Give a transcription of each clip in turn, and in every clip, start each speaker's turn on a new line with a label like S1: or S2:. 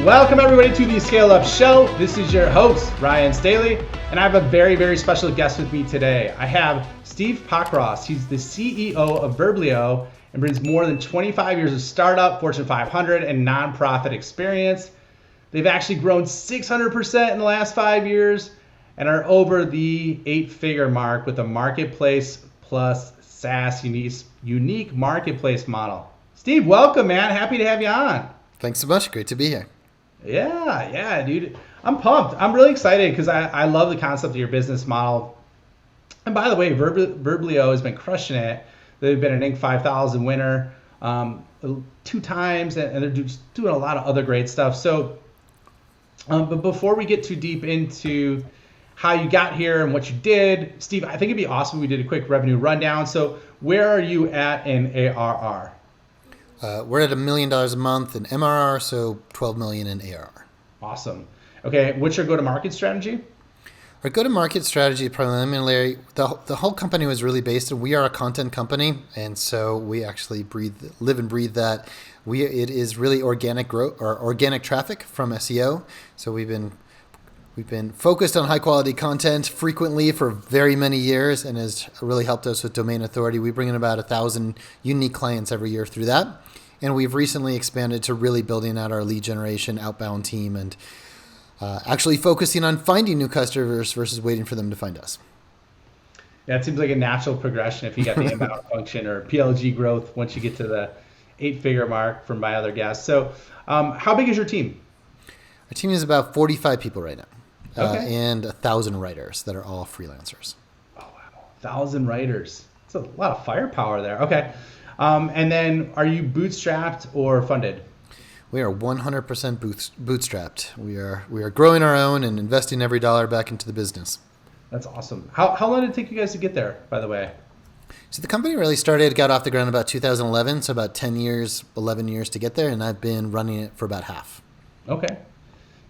S1: Welcome everybody to the Scale Up Show. This is your host, Ryan Staley, and I have a very, very special guest with me today. I have Steve Pockross. He's the CEO of Verblio and brings more than 25 years of startup, Fortune 500, and nonprofit experience. They've actually grown 600% in the last 5 years and are over the 8-figure mark with a marketplace plus SaaS unique marketplace model. Steve, welcome, man. Happy to have you on.
S2: Thanks so much. Great to be here.
S1: Yeah, dude. I'm pumped. I'm really excited because I love the concept of your business model. And by the way, Verblio has been crushing it. They've been an Inc. 5000 winner 2 times, and they're just doing a lot of other great stuff. So, but before we get too deep into how you got here and what you did, Steve, I think it'd be awesome if we did a quick revenue rundown. So where are you at in ARR?
S2: We're at $1 million a month in MRR, so 12 million in ARR.
S1: Awesome. Okay, what's your go-to-market strategy?
S2: Our go-to-market strategy, preliminarily, the whole company was really based on, we are a content company, and so we actually live and breathe that. It is really organic growth or organic traffic from SEO. So we've been focused on high-quality content frequently for very many years, and has really helped us with domain authority. We bring in about 1,000 unique clients every year through that. And we've recently expanded to really building out our lead generation outbound team and actually focusing on finding new customers versus waiting for them to find us.
S1: Yeah, it seems like a natural progression if you got the inbound function or PLG growth once you get to the 8-figure mark from my other guests. So how big is your team?
S2: Our team is about 45 people right now.
S1: Okay.
S2: And 1,000 writers that are all freelancers.
S1: Oh, wow. 1,000 writers. That's a lot of firepower there. Okay. And then are you bootstrapped or funded?
S2: We are 100% bootstrapped. We are growing our own and investing every dollar back into the business.
S1: That's awesome. How long did it take you guys to get there, by the way?
S2: So the company really got off the ground about 2011, so about 10 years, 11 years to get there, and I've been running it for about half.
S1: Okay.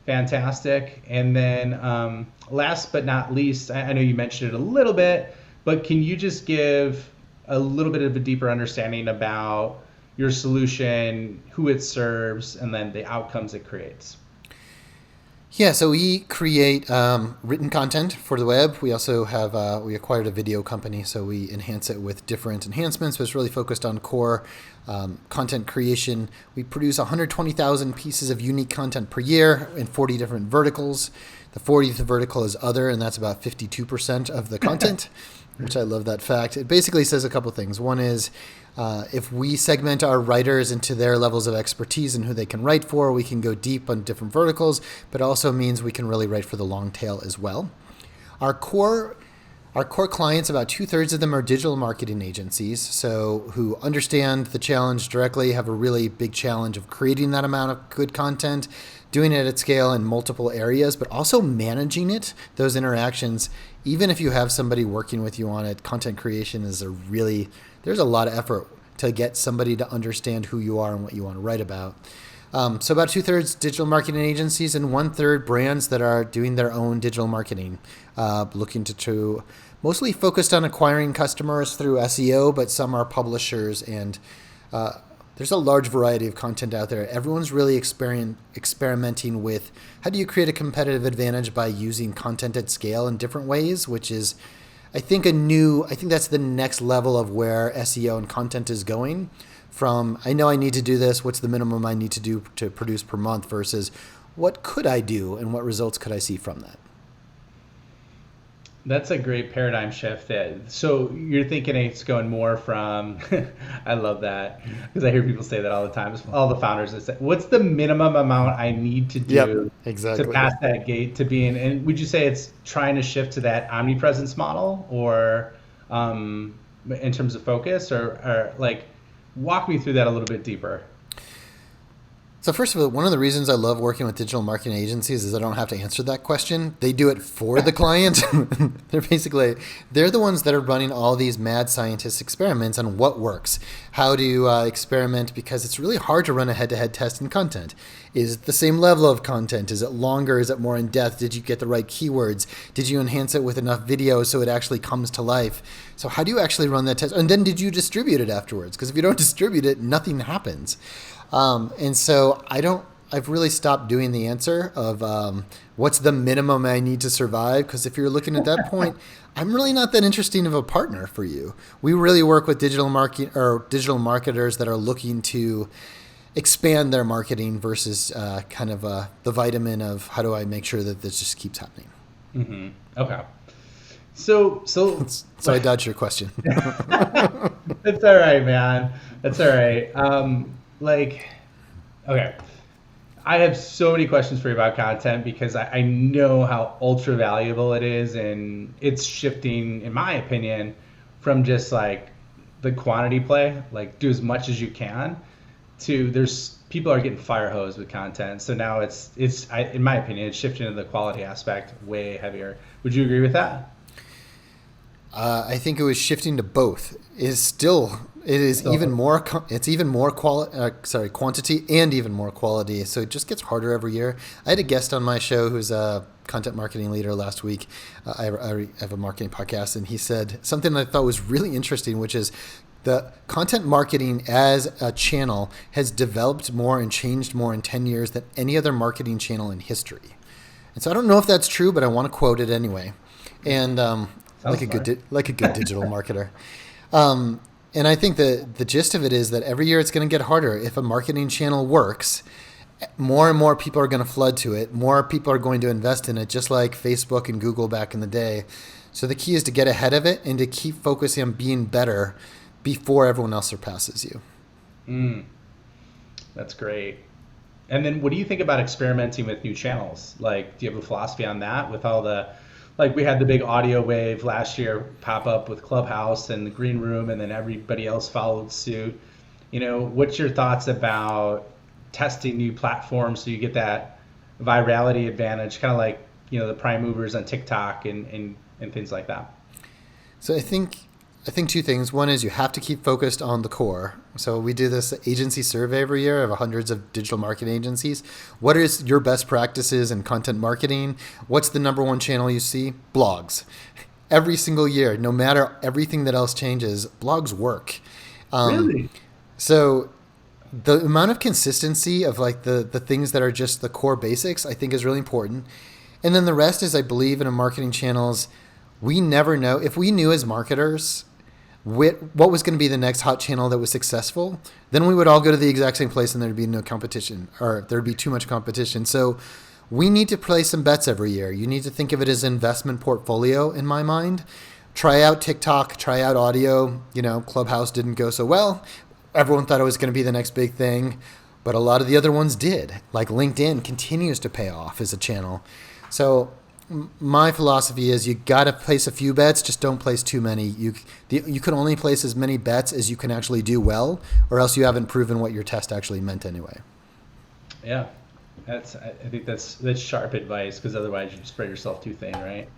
S1: Fantastic. And then last but not least, I know you mentioned it a little bit, but can you just give a little bit of a deeper understanding about your solution, who it serves, and then the outcomes it creates?
S2: Yeah, so we create written content for the web. We also have, we acquired a video company, so we enhance it with different enhancements, but it's really focused on core content creation. We produce 120,000 pieces of unique content per year in 40 different verticals. The 40th vertical is other, and that's about 52% of the content, which I love that fact. It basically says a couple things. One is if we segment our writers into their levels of expertise and who they can write for, we can go deep on different verticals, but also means we can really write for the long tail as well. Our core clients, about 2/3 of them are digital marketing agencies, so who understand the challenge directly, have a really big challenge of creating that amount of good content, doing it at scale in multiple areas, but also managing it, those interactions. Even if you have somebody working with you on it, content creation is there's a lot of effort to get somebody to understand who you are and what you want to write about. So about 2/3 digital marketing agencies and 1/3 brands that are doing their own digital marketing, looking to mostly focused on acquiring customers through SEO, but some are publishers, and there's a large variety of content out there. Everyone's really experimenting with how do you create a competitive advantage by using content at scale in different ways, which is, I think that's the next level of where SEO and content is going. From, I know I need to do this, what's the minimum I need to do to produce per month, versus what could I do and what results could I see from that?
S1: That's a great paradigm shift. So you're thinking it's going more from, I love that, because I hear people say that all the time. All the founders that say, what's the minimum amount I need to do
S2: exactly
S1: to pass that gate to being, and would you say it's trying to shift to that omnipresence model, or in terms of focus, or like, walk me through that a little bit deeper?
S2: So first of all, one of the reasons I love working with digital marketing agencies is I don't have to answer that question. They do it for the client. They're the ones that are running all these mad scientist experiments on what works, how to experiment, because it's really hard to run a head-to-head test in content. Is it the same level of content? Is it longer? Is it more in depth? Did you get the right keywords? Did you enhance it with enough video so it actually comes to life? So how do you actually run that test? And then did you distribute it afterwards? Because if you don't distribute it, nothing happens. And so I I've really stopped doing the answer of what's the minimum I need to survive. Because if you're looking at that point, I'm really not that interesting of a partner for you. We really work with digital marketers that are looking to expand their marketing versus the vitamin of how do I make sure that this just keeps happening.
S1: Mm-hmm. Okay. So
S2: I dodged your question.
S1: That's all right, man. That's all right. Okay. I have so many questions for you about content because I know how ultra valuable it is, and it's shifting, in my opinion, from just like the quantity play, like do as much as you can, to there's people are getting fire hosed with content. So now in my opinion, it's shifting to the quality aspect way heavier. Would you agree with that?
S2: I think it was shifting to both. It's even more quantity and even more quality. So it just gets harder every year. I had a guest on my show who's a content marketing leader last week. I have a marketing podcast, and he said something I thought was really interesting, which is the content marketing as a channel has developed more and changed more in 10 years than any other marketing channel in history. And so I don't know if that's true, but I want to quote it anyway. And like a good digital marketer. And I think the gist of it is that every year it's going to get harder. If a marketing channel works, more and more people are going to flood to it. More people are going to invest in it, just like Facebook and Google back in the day. So the key is to get ahead of it and to keep focusing on being better before everyone else surpasses you.
S1: That's great. And then what do you think about experimenting with new channels? Like, do you have a philosophy on that with all the... Like we had the big audio wave last year pop up with Clubhouse and the Green Room, and then everybody else followed suit. What's your thoughts about testing new platforms so you get that virality advantage, kind of like, the prime movers on TikTok and things like that?
S2: So I think two things. One is you have to keep focused on the core. So we do this agency survey every year of hundreds of digital marketing agencies. What is your best practices in content marketing? What's the number one channel you see? Blogs. Every single year, no matter everything that else changes, blogs work.
S1: Really?
S2: So the amount of consistency of like the things that are just the core basics, I think is really important. And then the rest is, I believe, in marketing channels, we never know. If we knew as marketers what was going to be the next hot channel that was successful, then we would all go to the exact same place and there'd be no competition, or there'd be too much competition. So we need to play some bets every year. You need to think of it as an investment portfolio in my mind. Try out TikTok, try out audio. Clubhouse didn't go so well. Everyone thought it was going to be the next big thing, but a lot of the other ones did. Like LinkedIn continues to pay off as a channel. So my philosophy is you got to place a few bets, just don't place too many. You can only place as many bets as you can actually do well, or else you haven't proven what your test actually meant anyway.
S1: Yeah, I think that's sharp advice, because otherwise you spread yourself too thin, right?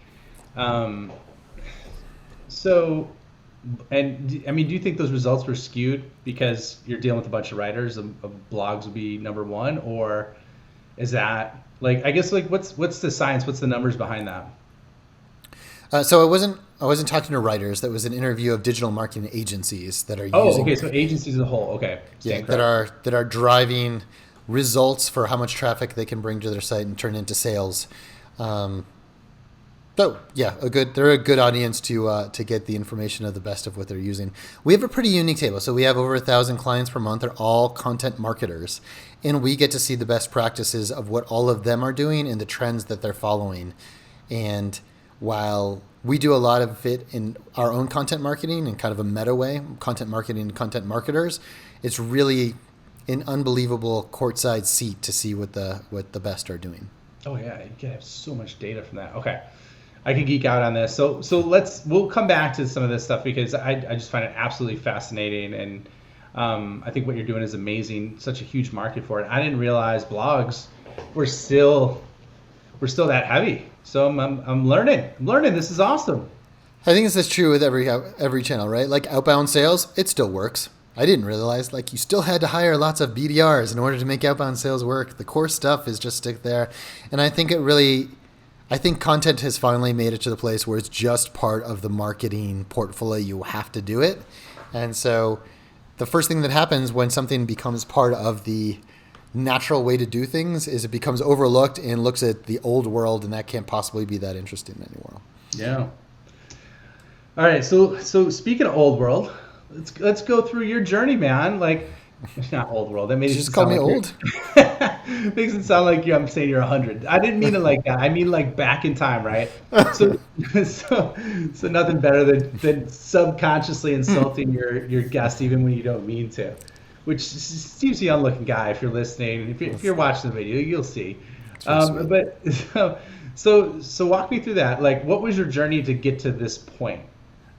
S1: Do you think those results were skewed because you're dealing with a bunch of writers of blogs would be number one, or is that I guess what's the science? What's the numbers behind that?
S2: So I wasn't talking to writers. That was an interview of digital marketing agencies that are using.
S1: Oh, okay. So agencies as a whole. Okay.
S2: Yeah, that are driving results for how much traffic they can bring to their site and turn into sales. So yeah, they're a good audience to get the information of the best of what they're using. We have a pretty unique table. So we have over 1,000 clients per month. They're all content marketers, and we get to see the best practices of what all of them are doing and the trends that they're following. And while we do a lot of it in our own content marketing in kind of a meta way, content marketing and content marketers, it's really an unbelievable courtside seat to see what the best are doing.
S1: Oh yeah, you can have so much data from that. Okay. I could geek out on this. So we'll come back to some of this stuff, because I just find it absolutely fascinating, and I think what you're doing is amazing. Such a huge market for it. I didn't realize blogs were still that heavy. So I'm learning. This is awesome.
S2: I think this is true with every channel, right? Like outbound sales, it still works. I didn't realize you still had to hire lots of BDRs in order to make outbound sales work. The core stuff is just stick there, and I think content has finally made it to the place where it's just part of the marketing portfolio. You have to do it. And so the first thing that happens when something becomes part of the natural way to do things is it becomes overlooked and looks at the old world, and that can't possibly be that interesting anymore.
S1: Yeah. All right. So speaking of old world, let's go through your journey, man. Like, it's not old world. That made
S2: you just call me old.
S1: Makes it sound like I'm saying you're 100. I didn't mean it like that. I mean like back in time, right? So nothing better than subconsciously insulting your guest even when you don't mean to. Which Steve's a young-looking guy. If you're listening, if you're watching the video, you'll see. But so walk me through that. Like, what was your journey to get to this point?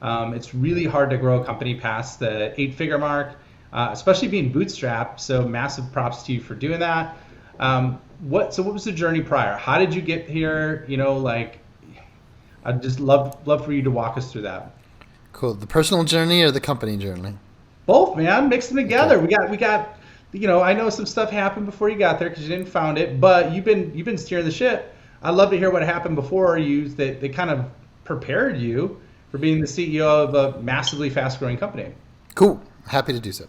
S1: It's really hard to grow a company past the 8-figure mark. Especially being bootstrapped, so massive props to you for doing that. What was the journey prior? How did you get here? I'd just love for you to walk us through that.
S2: Cool. The personal journey or the company journey?
S1: Both, man. Mix them together. Okay. We got. I know some stuff happened before you got there because you didn't found it, but you've been steering the ship. I'd love to hear what happened before you that they kind of prepared you for being the CEO of a massively fast-growing company.
S2: Cool. Happy to do so.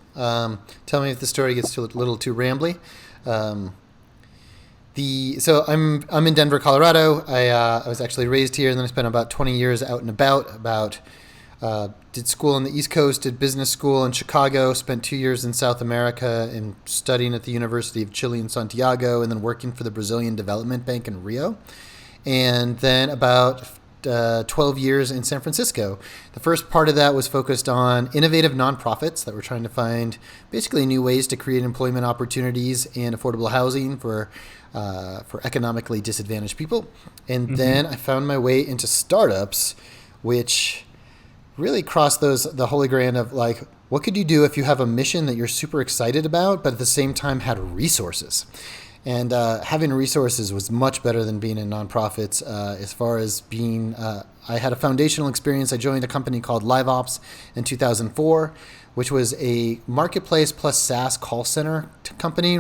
S2: Tell me if the story gets a little too rambly. So I'm in Denver, Colorado. I was actually raised here, and then I spent about 20 years out and about. Did school on the East Coast, did business school in Chicago, spent 2 years in South America and studying at the University of Chile in Santiago, and then working for the Brazilian Development Bank in Rio. And then about 12 years in San Francisco. The first part of that was focused on innovative nonprofits that were trying to find basically new ways to create employment opportunities and affordable housing for economically disadvantaged people. And then I found my way into startups, which really crossed the holy grail of like, what could you do if you have a mission that you're super excited about, but at the same time had resources? And having resources was much better than being in nonprofits. As far as being, I had a foundational experience. I joined a company called LiveOps in 2004, which was a marketplace plus SaaS call center company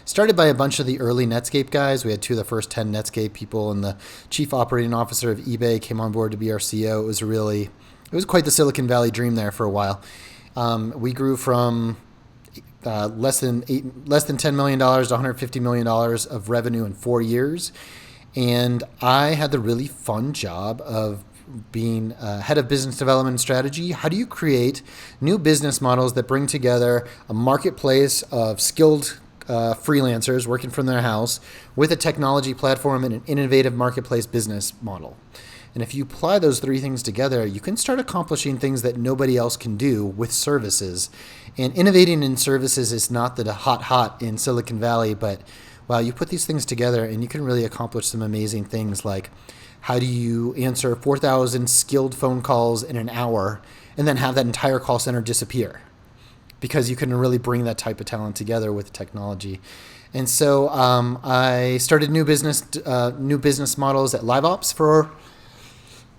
S2: started by a bunch of the early Netscape guys. We had 2 of the first 10 Netscape people, and the chief operating officer of eBay came on board to be our CEO. It was quite the Silicon Valley dream there for a while. We grew from less than $10 million to $150 million of revenue in 4 years. And I had the really fun job of being head of business development and strategy. How do you create new business models that bring together a marketplace of skilled freelancers working from their house with a technology platform and an innovative marketplace business model? And if you apply those 3 things together, you can start accomplishing things that nobody else can do with services. And innovating in services is not the hot in Silicon Valley, but wow, you put these things together and you can really accomplish some amazing things, like how do you answer 4,000 skilled phone calls in an hour and then have that entire call center disappear? Because you can really bring that type of talent together with technology. And so I started new business models at LiveOps for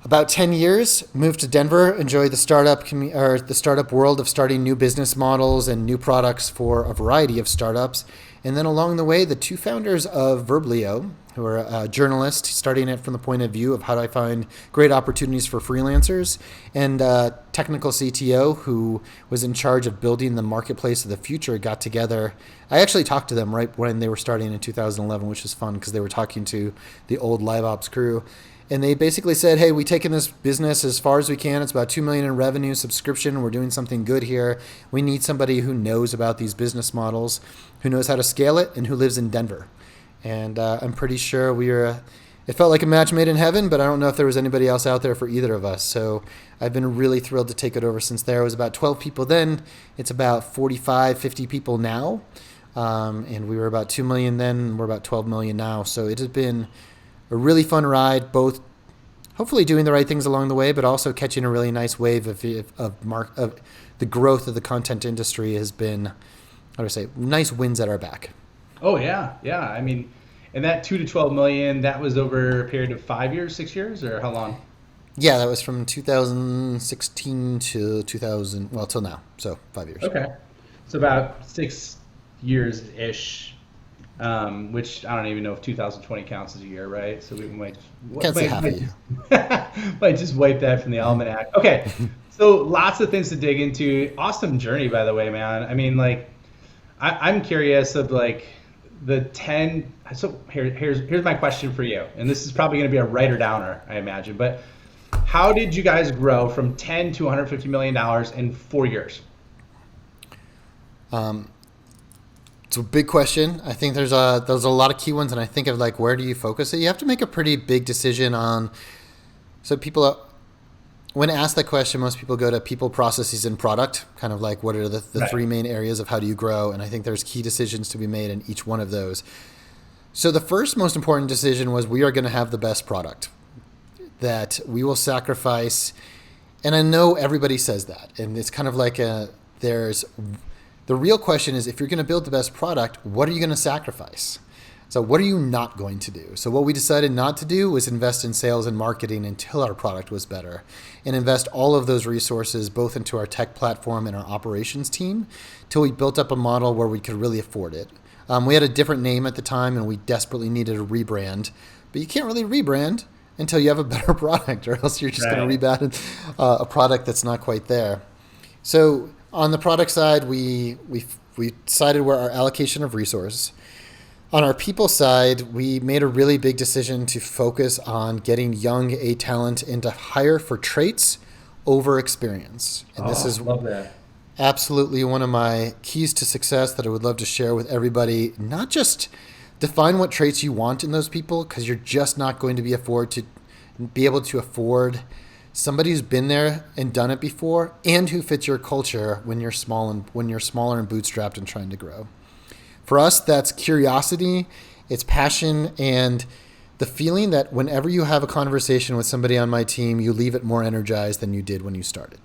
S2: about 10 years, moved to Denver, enjoyed the startup world of starting new business models and new products for a variety of startups. And then along the way, the 2 founders of Verblio, who are a journalist, starting it from the point of view of how do I find great opportunities for freelancers, and a technical CTO who was in charge of building the marketplace of the future, got together. I actually talked to them right when they were starting in 2011, which was fun because they were talking to the old LiveOps crew. And they basically said, hey, we've taken this business as far as we can. It's about $2 million in revenue, subscription. We're doing something good here. We need somebody who knows about these business models, who knows how to scale it, and who lives in Denver. And I'm pretty sure it felt like a match made in heaven, but I don't know if there was anybody else out there for either of us. So I've been really thrilled to take it over since there. It was about 12 people then. It's about 45, 50 people now. And we were about 2 million then, and we're about 12 million now. So it has been a really fun ride, both hopefully doing the right things along the way, but also catching a really nice wave of the growth of the content industry has been, how do I say, nice winds at our back.
S1: Oh, yeah. Yeah. I mean, and that 2 to 12 million, that was over a period of 5 years, 6 years, or how long?
S2: Yeah, that was from 2016 to till now. So 5 years.
S1: Okay. So about 6 years-ish. Which I don't even know if 2020 counts as a year, right? So we might just wipe that from the almanac. Okay, so lots of things to dig into. Awesome journey, by the way, man. I mean, like, I'm curious of like the 10, so here's my question for you. And this is probably going to be a writer downer, I imagine, but how did you guys grow from 10 to $150 million in 4 years?
S2: It's a big question. I think there's a lot of key ones, and I think of like, where do you focus it? You have to make a pretty big decision on. So people, when asked that question, most people go to people, processes, and product. Kind of like, what are the
S1: Right.
S2: three main areas of how do you grow? And I think there's key decisions to be made in each one of those. So the first most important decision was, we are going to have the best product that we will sacrifice. And I know everybody says that, and it's kind of like the real question is, if you're going to build the best product, what are you going to sacrifice? So what are you not going to do? So what we decided not to do was invest in sales and marketing until our product was better, and invest all of those resources both into our tech platform and our operations team till we built up a model where we could really afford it. We had a different name at the time, and we desperately needed a rebrand, but you can't really rebrand until you have a better product, or else you're just going to rebrand a product that's not quite there. So on the product side, we decided where our allocation of resources. On our people side, we made a really big decision to focus on getting young A talent and to hire for traits over experience. And this is
S1: love that.
S2: Absolutely one of my keys to success that I would love to share with everybody. Not just define what traits you want in those people, because you're just not going to be able to afford somebody who's been there and done it before, and who fits your culture when you're smaller and bootstrapped and trying to grow. For us, that's curiosity, it's passion, and the feeling that whenever you have a conversation with somebody on my team, you leave it more energized than you did when you started.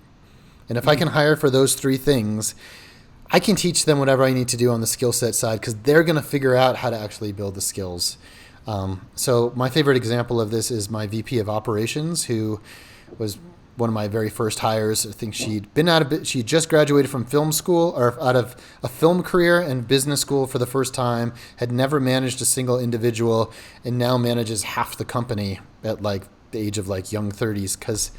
S2: And if I can hire for those three things, I can teach them whatever I need to do on the skill set side, because they're going to figure out how to actually build the skills. So my favorite example of this is my VP of operations, who was one of my very first hires. I think she just graduated from film school, or out of a film career and business school for the first time, had never managed a single individual, and now manages half the company at like the age of like young 30s, because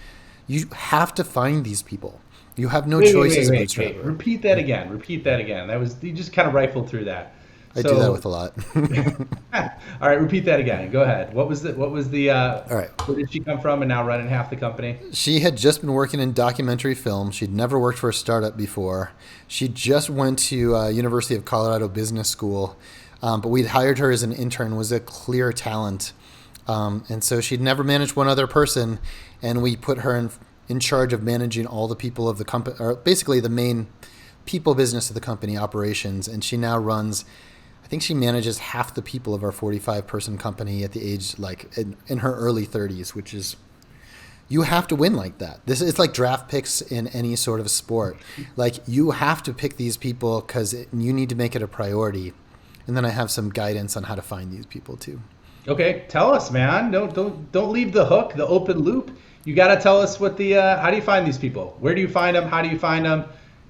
S2: you have to find these people. You have no choice as a bootstrapper.
S1: Repeat that again. You just kind of rifled through that.
S2: I do that with a lot.
S1: All right, repeat that again. Go ahead. What was the
S2: all right.
S1: Where did she come from and now running half the company?
S2: She had just been working in documentary film. She'd never worked for a startup before. She just went to University of Colorado Business School, but we'd hired her as an intern, was a clear talent. And so she'd never managed one other person, and we put her in charge of managing all the people of the company, or basically the main people business of the company, operations. And she now runs, I think she manages half the people of our 45-person company at the age, like in her early 30s, which is, you have to win like that. It's like draft picks in any sort of sport. Like, you have to pick these people because you need to make it a priority. And then I have some guidance on how to find these people too. Okay,
S1: tell us, man. Don't leave the hook, the open loop. You got to tell us how do you find these people? Where do you find them? How do you find them?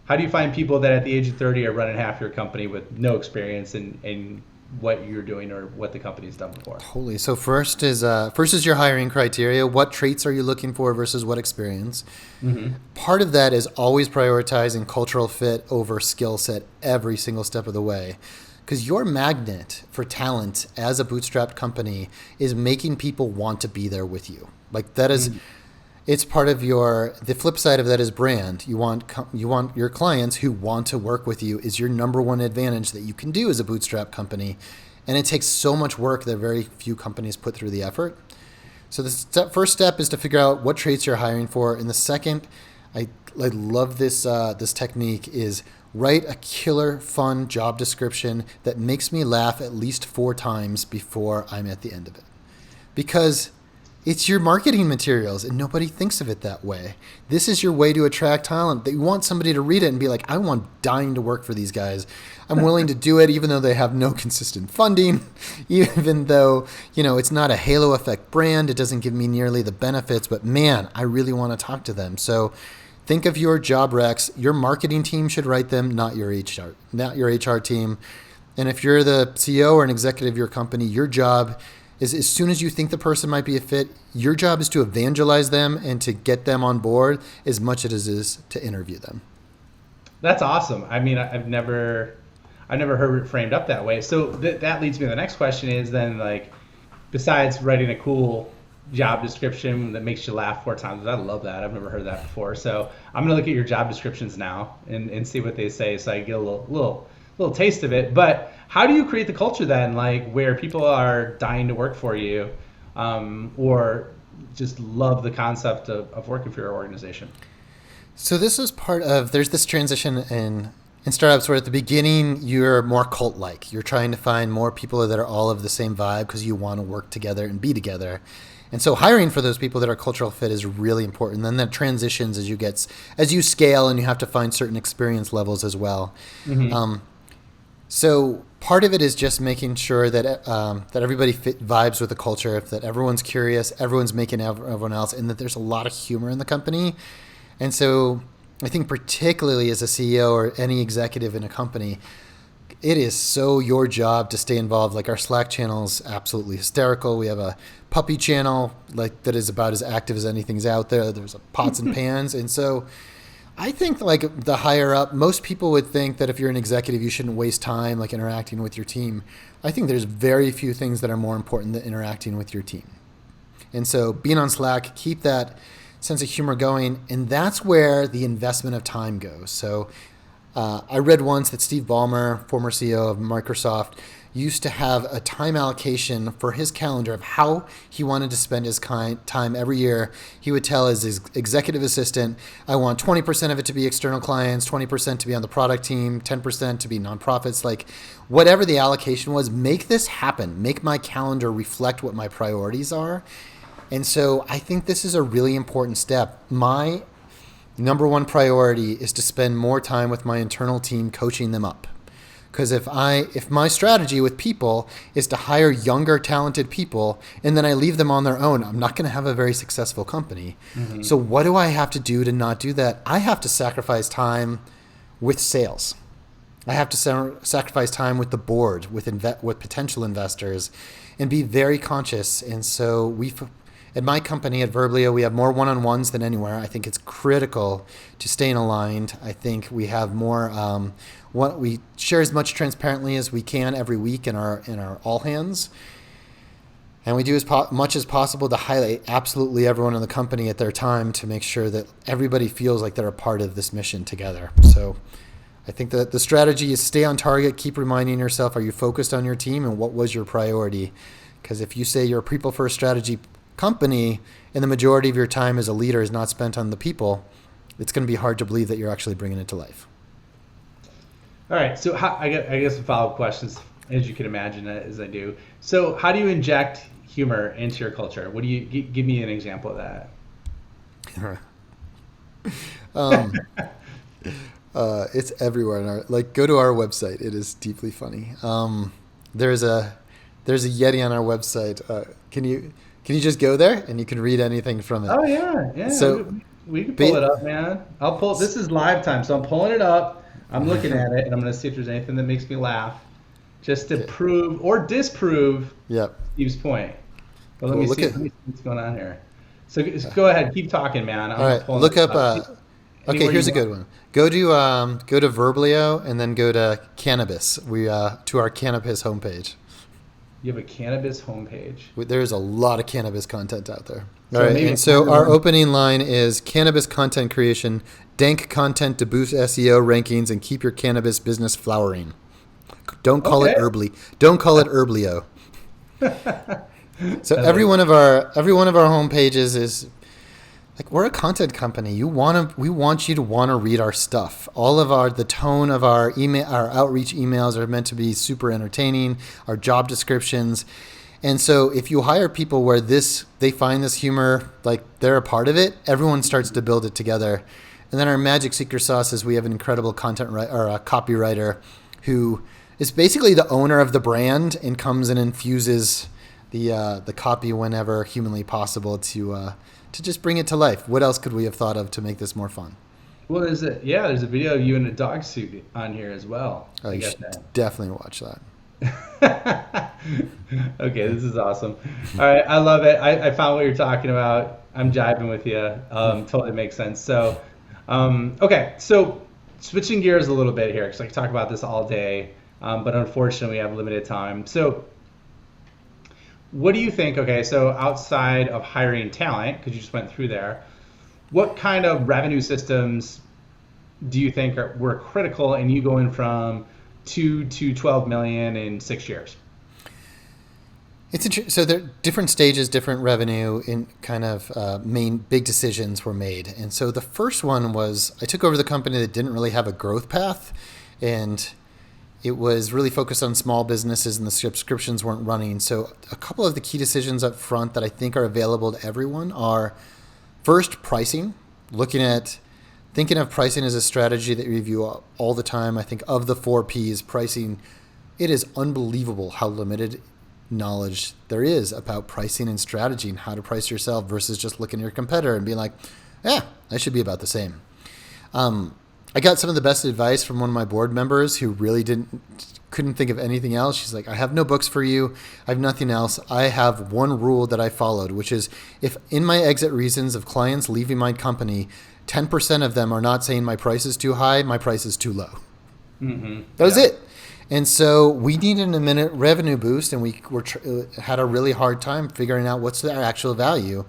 S1: How do you find people that at the age of 30 are running half your company with no experience in what you're doing or what the company's done before?
S2: Totally. So first is your hiring criteria. What traits are you looking for versus what experience? Mm-hmm. Part of that is always prioritizing cultural fit over skill set every single step of the way. Because your magnet for talent as a bootstrapped company is making people want to be there with you. Like, that is... Mm-hmm. It's part of the flip side of that is brand. You want your clients who want to work with you is your number one advantage that you can do as a bootstrap company. And it takes so much work that very few companies put through the effort. So the first step is to figure out what traits you're hiring for. And the second, I love this technique, is write a killer fun job description that makes me laugh at least 4 times before I'm at the end of it. Because it's your marketing materials, and nobody thinks of it that way. This is your way to attract talent. That you want somebody to read it and be like, I want dying to work for these guys. I'm willing to do it even though they have no consistent funding, even though, it's not a halo effect brand. It doesn't give me nearly the benefits, but man, I really want to talk to them. So think of your job recs. Your marketing team should write them, not your HR team. And if you're the CEO or an executive of your company, your job is, as soon as you think the person might be a fit, your job is to evangelize them and to get them on board as much as it is to interview them.
S1: That's awesome. I mean, I've never heard it framed up that way. So that leads me to the next question is then, like, besides writing a cool job description that makes you laugh 4 times, I love that. I've never heard that before. So I'm gonna look at your job descriptions now and see what they say, so I get a little taste of it. But how do you create the culture then, like, where people are dying to work for you, or just love the concept of working for your organization?
S2: So this is part of, there's this transition in startups where at the beginning you're more cult-like. You're trying to find more people that are all of the same vibe because you want to work together and be together. And so hiring for those people that are cultural fit is really important. Then that transitions as you scale, and you have to find certain experience levels as well. Mm-hmm. So part of it is just making sure that that everybody vibes with the culture, that everyone's curious, everyone's making everyone else, and that there's a lot of humor in the company. And so I think particularly as a CEO or any executive in a company, it is so your job to stay involved. Like, our Slack channel is absolutely hysterical. We have a puppy channel like that is about as active as anything's out there. There's a pots and pans. And so I think, like, the higher up, most people would think that if you're an executive, you shouldn't waste time like interacting with your team. I think there's very few things that are more important than interacting with your team. And so being on Slack, keep that sense of humor going, and that's where the investment of time goes. So I read once that Steve Ballmer, former CEO of Microsoft, used to have a time allocation for his calendar of how he wanted to spend his time every year. He would tell his executive assistant, I want 20% of it to be external clients, 20% to be on the product team, 10% to be nonprofits. Like, whatever the allocation was, make this happen. Make my calendar reflect what my priorities are. And so I think this is a really important step. My number one priority is to spend more time with my internal team, coaching them up. Because if my strategy with people is to hire younger, talented people, and then I leave them on their own, I'm not going to have a very successful company. Mm-hmm. So what do I have to do to not do that? I have to sacrifice time with sales. I have to sacrifice time with the board, with potential investors, and be very conscious. And so at my company, at Verblio, we have more one-on-ones than anywhere. I think it's critical to staying aligned. I think we have more. We share as much transparently as we can every week in our all hands, and we do as much as possible to highlight absolutely everyone in the company at their time to make sure that everybody feels like they're a part of this mission together. So I think that the strategy is stay on target. Keep reminding yourself: are you focused on your team, and what was your priority? Because if you say you're a people-first strategy company and the majority of your time as a leader is not spent on the people, it's going to be hard to believe that you're actually bringing it to life.
S1: All right, so I guess some follow-up questions, as you can imagine, as I do. So how do you inject humor into your culture? What do you give me an example of that?
S2: It's everywhere. Go to our website. It is deeply funny. There's a Yeti on our website. Can you just go there and you can read anything from it?
S1: Oh yeah. So we can pull it up, man. I'll pull. This is live time, so I'm pulling it up. I'm looking at it, and I'm going to see if there's anything that makes me laugh, just to prove or disprove Steve's point. But let me see what's going on here. So go ahead, keep talking, man.
S2: All right, look up. Okay, here's a good one. Go to Verblio and then go to cannabis. To our cannabis homepage.
S1: You have a cannabis homepage.
S2: There's a lot of cannabis content out there. All right, and so our opening line is cannabis content creation, dank content to boost SEO rankings and keep your cannabis business flowering. Don't call it Herbly. Don't call it Verblio. So every one of our homepages is like, we're a content company. We want you to want to read our stuff. All of the tone of our outreach emails are meant to be super entertaining. Our job descriptions. And so if you hire people where they find this humor, like they're a part of it, everyone starts to build it together. And then our magic secret sauce is we have an incredible copywriter who is basically the owner of the brand and comes and infuses the copy whenever humanly possible to just bring it to life. What else could we have thought of to make this more fun?
S1: Well, there's a video of you in a dog suit on here as well.
S2: Oh, you should definitely watch that.
S1: Okay, this is awesome. All right, I love it. I found what you're talking about. I'm jiving with you. Totally makes sense. So, okay, so switching gears a little bit here, because I can talk about this all day. but unfortunately we have limited time. So what do you think? Okay, so outside of hiring talent, because you just went through there, what kind of revenue systems do you think were critical in you going from 2 to 12 million in 6 years?
S2: So there are different stages, different revenue in kind of main big decisions were made. And so the first one was I took over the company that didn't really have a growth path, and it was really focused on small businesses and the subscriptions weren't running. So a couple of the key decisions up front that I think are available to everyone are first pricing, thinking of pricing as a strategy that you review all the time. I think of the 4Ps, pricing, it is unbelievable how limited knowledge there is about pricing and strategy and how to price yourself versus just looking at your competitor and being like, yeah, I should be about the same. I got some of the best advice from one of my board members who really couldn't think of anything else. She's like, I have no books for you. I have nothing else. I have one rule that I followed, which is if in my exit reasons of clients leaving my company, 10% of them are not saying my price is too high, my price is too low. Mm-hmm. That was it. And so we needed a minute revenue boost, and we had a really hard time figuring out what's their actual value.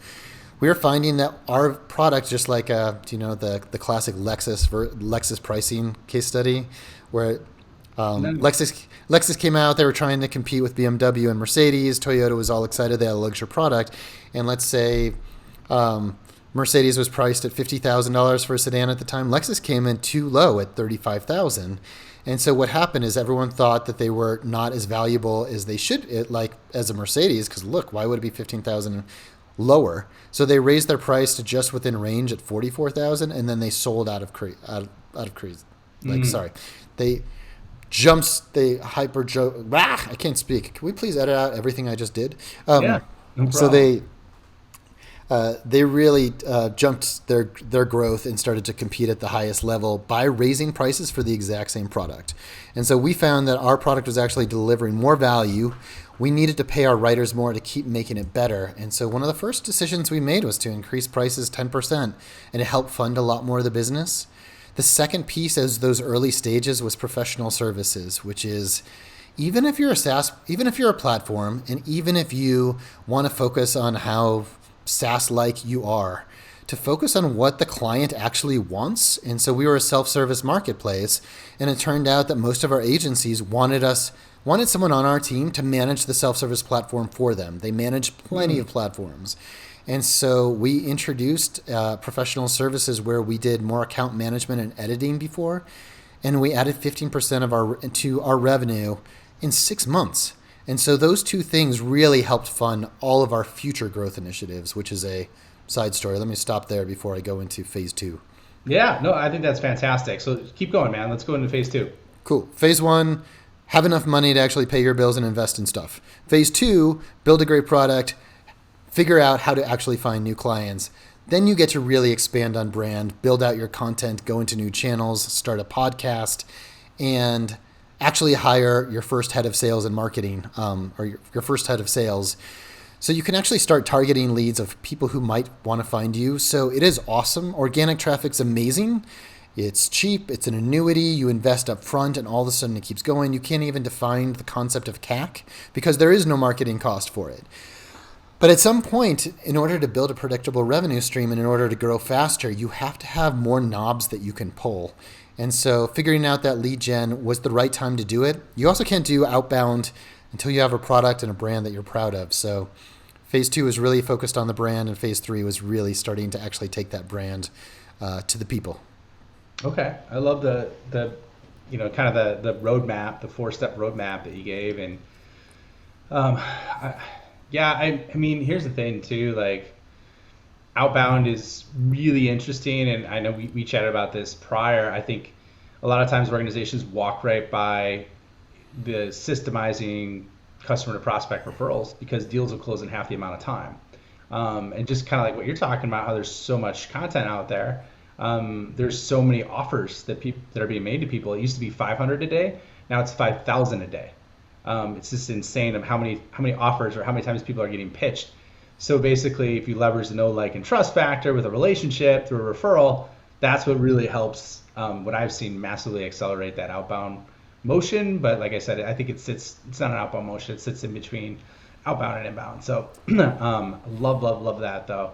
S2: We were finding that our product, just like the classic Lexus pricing case study, where Lexus came out, they were trying to compete with BMW and Mercedes. Toyota was all excited, they had a luxury product, and let's say Mercedes was priced at $50,000 for a sedan at the time. Lexus came in too low at $35,000. And so what happened is everyone thought that they were not as valuable as they should, as a Mercedes, because look, why would it be $15,000 lower? So they raised their price to just within range at $44,000, and then they sold out of craze. They hyper joke. I can't speak. Can we please edit out everything I just did?
S1: Yeah, no problem.
S2: So they really jumped their growth and started to compete at the highest level by raising prices for the exact same product. And so we found that our product was actually delivering more value. We needed to pay our writers more to keep making it better. And so one of the first decisions we made was to increase prices 10%, and it helped fund a lot more of the business. The second piece as those early stages was professional services, which is even if you're a platform, and even if you want to focus on how SaaS-like you are, to focus on what the client actually wants. And so we were a self-service marketplace, and it turned out that most of our agencies wanted someone on our team to manage the self-service platform for them. They manage plenty of platforms. And so we introduced professional services where we did more account management and editing before, and we added 15% to our revenue in 6 months. And so those two things really helped fund all of our future growth initiatives, which is a side story. Let me stop there before I go into phase 2.
S1: Yeah, no, I think that's fantastic. So keep going, man. Let's go into phase 2.
S2: Cool. Phase 1, have enough money to actually pay your bills and invest in stuff. Phase 2, build a great product, figure out how to actually find new clients. Then you get to really expand on brand, build out your content, go into new channels, start a podcast, and actually hire your first head of sales and marketing, or your first head of sales. So you can actually start targeting leads of people who might want to find you. So it is awesome. Organic traffic's amazing. It's cheap. It's an annuity. You invest up front and all of a sudden it keeps going. You can't even define the concept of CAC because there is no marketing cost for it. But at some point, in order to build a predictable revenue stream and in order to grow faster, you have to have more knobs that you can pull. And so figuring out that lead gen was the right time to do it. You also can't do outbound until you have a product and a brand that you're proud of. So phase 2 is really focused on the brand, and phase 3 was really starting to actually take that brand to the people.
S1: Okay. I love the kind of the roadmap, the 4-step roadmap that you gave. And I mean, here's the thing too, like outbound is really interesting. And I know we chatted about this prior. I think a lot of times organizations walk right by the systemizing customer to prospect referrals because deals will close in half the amount of time. And just kind of like what you're talking about, how there's so much content out there. There's so many offers that are being made to people. It used to be 500 a day. Now it's 5,000 a day. It's just insane of how many offers or how many times people are getting pitched. So basically, if you leverage the know, like, and trust factor with a relationship through a referral, that's what really helps, what I've seen massively accelerate that outbound motion, but like I said, I think it's not an outbound motion. It sits in between outbound and inbound. So love that though.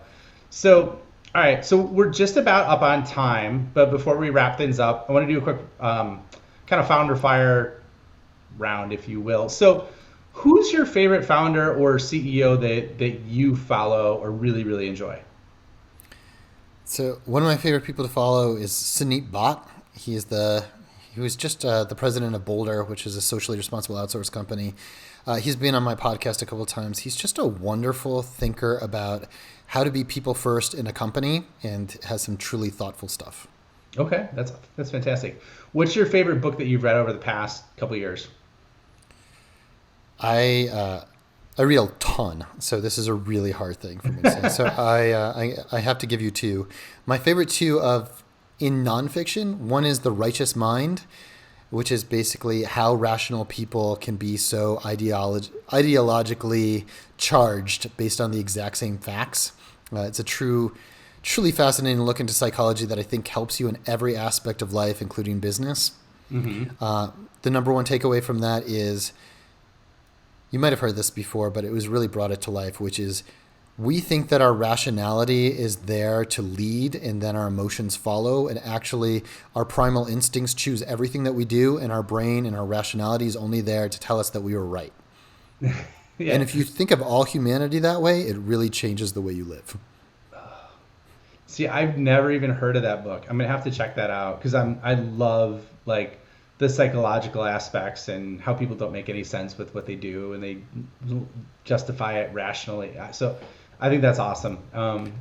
S1: So all right, so we're just about up on time, but before we wrap things up, I want to do a quick kind of founder fire round, if you will. So who's your favorite founder or CEO that you follow or really enjoy?
S2: So one of my favorite people to follow is Sunit Bhatt. He was just the president of Boulder, which is a socially responsible outsource company. He's been on my podcast a couple of times. He's just a wonderful thinker about how to be people first in a company and has some truly thoughtful stuff.
S1: Okay, that's fantastic. What's your favorite book that you've read over the past couple of years?
S2: I read a ton, so this is a really hard thing for me to say. So I have to give you two. My favorite two in nonfiction, one is The Righteous Mind, which is basically how rational people can be so ideologically charged based on the exact same facts. It's a truly fascinating look into psychology that I think helps you in every aspect of life, including business. Mm-hmm. The number one takeaway from that is, you might have heard this before, but it was really brought it to life, which is we think that our rationality is there to lead and then our emotions follow. And actually, our primal instincts choose everything that we do, and our brain and our rationality is only there to tell us that we were right. Yeah. And if you think of all humanity that way, it really changes the way you live.
S1: See, I've never even heard of that book. I'm going to have to check that out because I love like the psychological aspects and how people don't make any sense with what they do and they justify it rationally. So I think that's awesome.
S2: And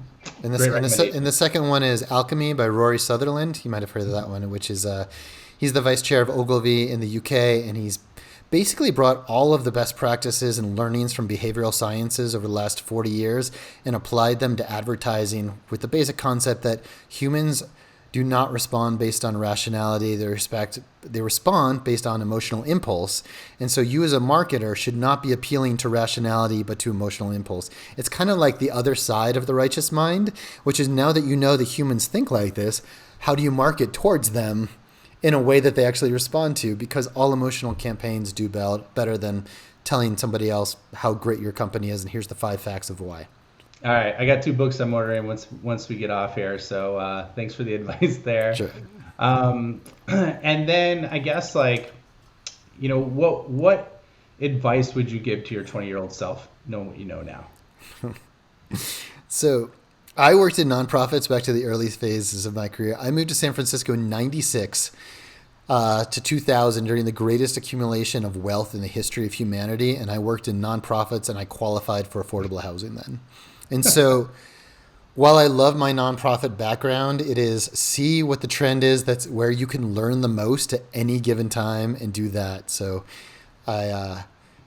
S2: the second one is Alchemy by Rory Sutherland. You might have heard of that one, which is he's the vice chair of Ogilvy in the UK, and he's basically brought all of the best practices and learnings from behavioral sciences over the last 40 years and applied them to advertising with the basic concept that humans do not respond based on rationality. They respond based on emotional impulse. And so you as a marketer should not be appealing to rationality, but to emotional impulse. It's kind of like the other side of the righteous mind, which is now that you know that humans think like this, how do you market towards them in a way that they actually respond to? Because all emotional campaigns do better than telling somebody else how great your company is and here's the 5 facts of why.
S1: All right, I got 2 books I'm ordering once we get off here. So thanks for the advice there.
S2: Sure.
S1: And then I guess what advice would you give to your 20-year-old self, knowing what you know now?
S2: So I worked in nonprofits back to the early phases of my career. I moved to San Francisco in 96 to 2000 during the greatest accumulation of wealth in the history of humanity. And I worked in nonprofits and I qualified for affordable housing then. And so while I love my nonprofit background, it is see what the trend is. That's where you can learn the most at any given time and do that. So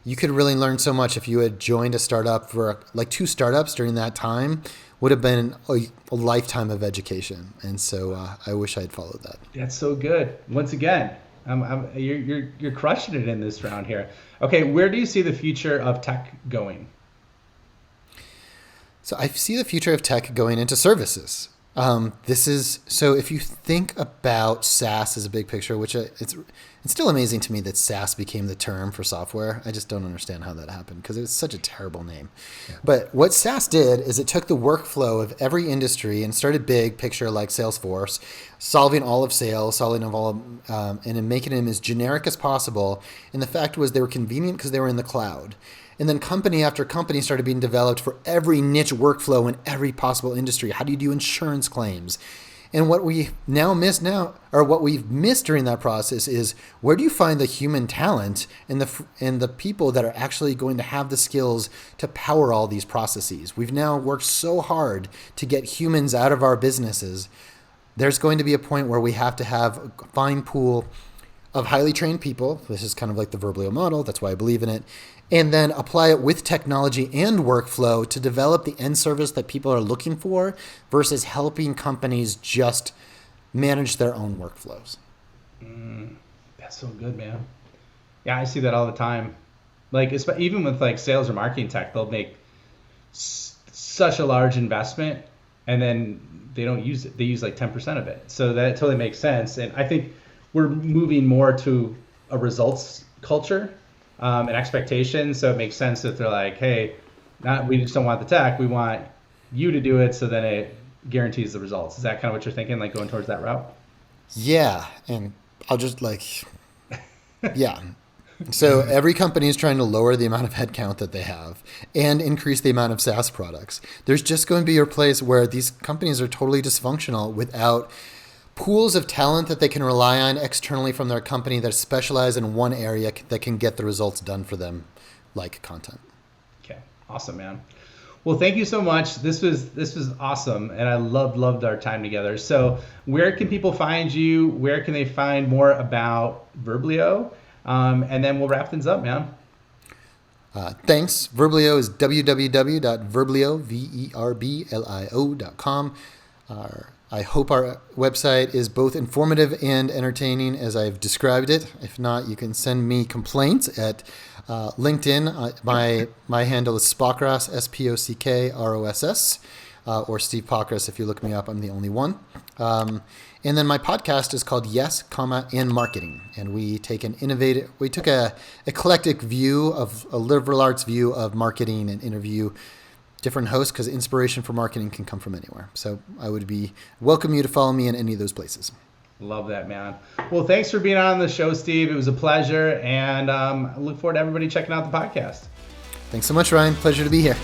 S2: you could really learn so much if you had joined a startup for 2 startups during that time would have been a lifetime of education. And so I wish I had followed that.
S1: That's so good. Once again, you're crushing it in this round here. Okay, where do you see the future of tech going?
S2: So I see the future of tech going into services. So if you think about SaaS as a big picture, which it's still amazing to me that SaaS became the term for software. I just don't understand how that happened because it was such a terrible name. Yeah. But what SaaS did is it took the workflow of every industry and started big picture like Salesforce, solving all of sales, and then making them as generic as possible. And the fact was they were convenient because they were in the cloud. And then company after company started being developed for every niche workflow in every possible industry. How do you do insurance claims? And what we now miss or what we've missed during that process is where do you find the human talent and the people that are actually going to have the skills to power all these processes? We've now worked so hard to get humans out of our businesses. There's going to be a point where we have to have a fine pool of highly trained people. This is kind of like the Verblio model. That's why I believe in it. And then apply it with technology and workflow to develop the end service that people are looking for versus helping companies just manage their own workflows.
S1: That's so good, man. Yeah, I see that all the time. Even with sales or marketing tech, they'll make such a large investment and then they don't use it. They use 10% of it. So that totally makes sense. And I think we're moving more to a results culture and expectation. So it makes sense that they're like, hey, we just don't want the tech. We want you to do it, so then it guarantees the results. Is that kind of what you're thinking, like going towards that route?
S2: Yeah, and I'll just yeah. So every company is trying to lower the amount of headcount that they have and increase the amount of SaaS products. There's just going to be a place where these companies are totally dysfunctional without pools of talent that they can rely on externally from their company that specialize in one area that can get the results done for them, like content.
S1: Okay, awesome, man. Well, thank you so much. This was awesome, and I loved our time together. So where can people find you? Where can they find more about Verblio? And then we'll wrap things up, man.
S2: Thanks. Verblio is www.verblio.com. I hope our website is both informative and entertaining as I've described it. If not, you can send me complaints at LinkedIn. My handle is Spockross, Spockross, or Steve Pockross. If you look me up, I'm the only one. And then my podcast is called Yes, and Marketing. And we took a eclectic view of a liberal arts view of marketing and interview different hosts because inspiration for marketing can come from anywhere. So I would welcome you to follow me in any of those places.
S1: Love that, man. Well, thanks for being on the show, Steve. It was a pleasure. And I look forward to everybody checking out the podcast.
S2: Thanks so much, Ryan. Pleasure to be here.